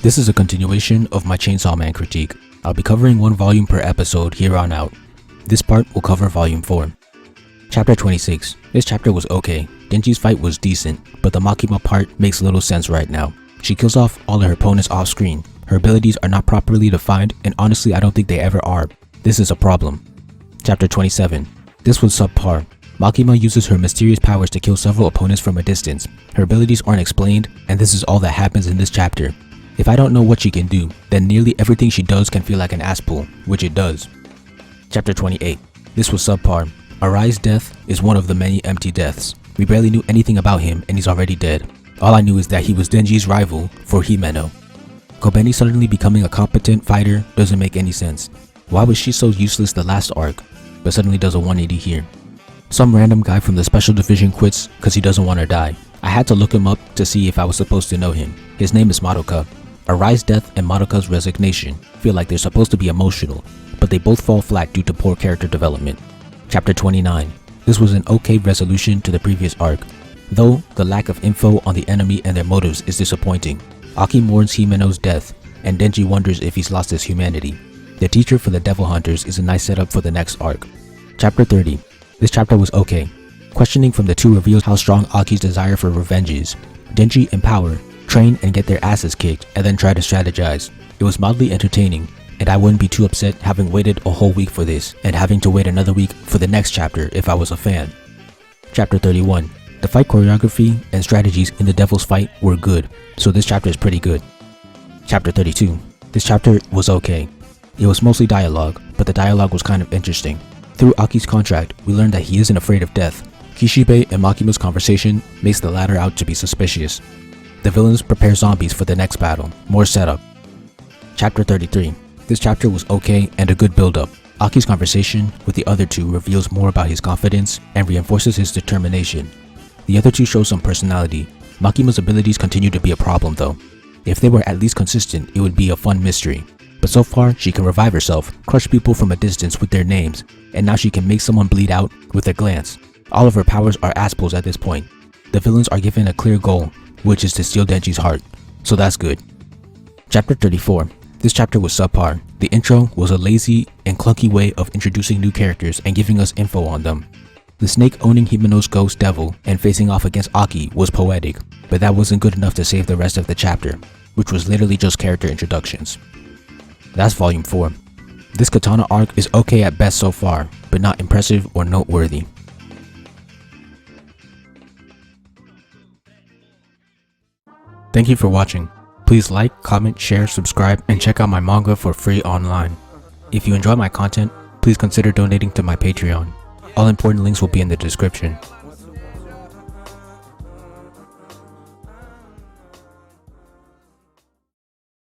This is a continuation of my Chainsaw Man critique. I'll be covering one volume per episode here on out. This part will cover volume 4. Chapter 26. This chapter was okay. Denji's fight was decent, but the Makima part makes little sense right now. She kills off all of her opponents off screen. Her abilities are not properly defined, and honestly I don't think they ever are. This is a problem. Chapter 27. This was subpar. Makima uses her mysterious powers to kill several opponents from a distance. Her abilities aren't explained, and this is all that happens in this chapter. If I don't know what she can do, then nearly everything she does can feel like an ass pull, which it does. Chapter 28. This was subpar. Arai's death is one of the many empty deaths. We barely knew anything about him and he's already dead. All I knew is that he was Denji's rival for Himeno. Kobeni suddenly becoming a competent fighter doesn't make any sense. Why was she so useless the last arc, but suddenly does a 180 here? Some random guy from the special division quits cause he doesn't want to die. I had to look him up to see if I was supposed to know him. His name is Madoka. Arai's death and Madoka's resignation feel like they're supposed to be emotional, but they both fall flat due to poor character development. Chapter 29. This was an okay resolution to the previous arc, though the lack of info on the enemy and their motives is disappointing. Aki mourns Himeno's death, and Denji wonders if he's lost his humanity. The teacher for the Devil Hunters is a nice setup for the next arc. Chapter 30. This chapter was okay. Questioning from the two reveals how strong Aki's desire for revenge is. Denji and Power train and get their asses kicked and then try to strategize. It was mildly entertaining, and I wouldn't be too upset having waited a whole week for this and having to wait another week for the next chapter if I was a fan. Chapter 31. The fight choreography and strategies in the Devil's fight were good, so this chapter is pretty good. Chapter 32. This chapter was okay. It was mostly dialogue, but the dialogue was kind of interesting. Through Aki's contract, we learned that he isn't afraid of death. Kishibe and Makima's conversation makes the latter out to be suspicious. The villains prepare zombies for the next battle. More setup. Chapter 33. This chapter was okay and a good build-up. Aki's conversation with the other two reveals more about his confidence and reinforces his determination. The other two show some personality. Makima's abilities continue to be a problem though. If they were at least consistent, it would be a fun mystery. But so far, she can revive herself, crush people from a distance with their names, and now she can make someone bleed out with a glance. All of her powers are ass pulls at this point. The villains are given a clear goal, which is to steal Denji's heart, so that's good. Chapter 34. This chapter was subpar. The intro was a lazy and clunky way of introducing new characters and giving us info on them. The snake owning Himeno's ghost devil and facing off against Aki was poetic, but that wasn't good enough to save the rest of the chapter, which was literally just character introductions. That's volume 4. This katana arc is okay at best so far, but not impressive or noteworthy. Thank you for watching. Please like, comment, share, subscribe, and check out my manga for free online. If you enjoy my content, please consider donating to my Patreon. All important links will be in the description.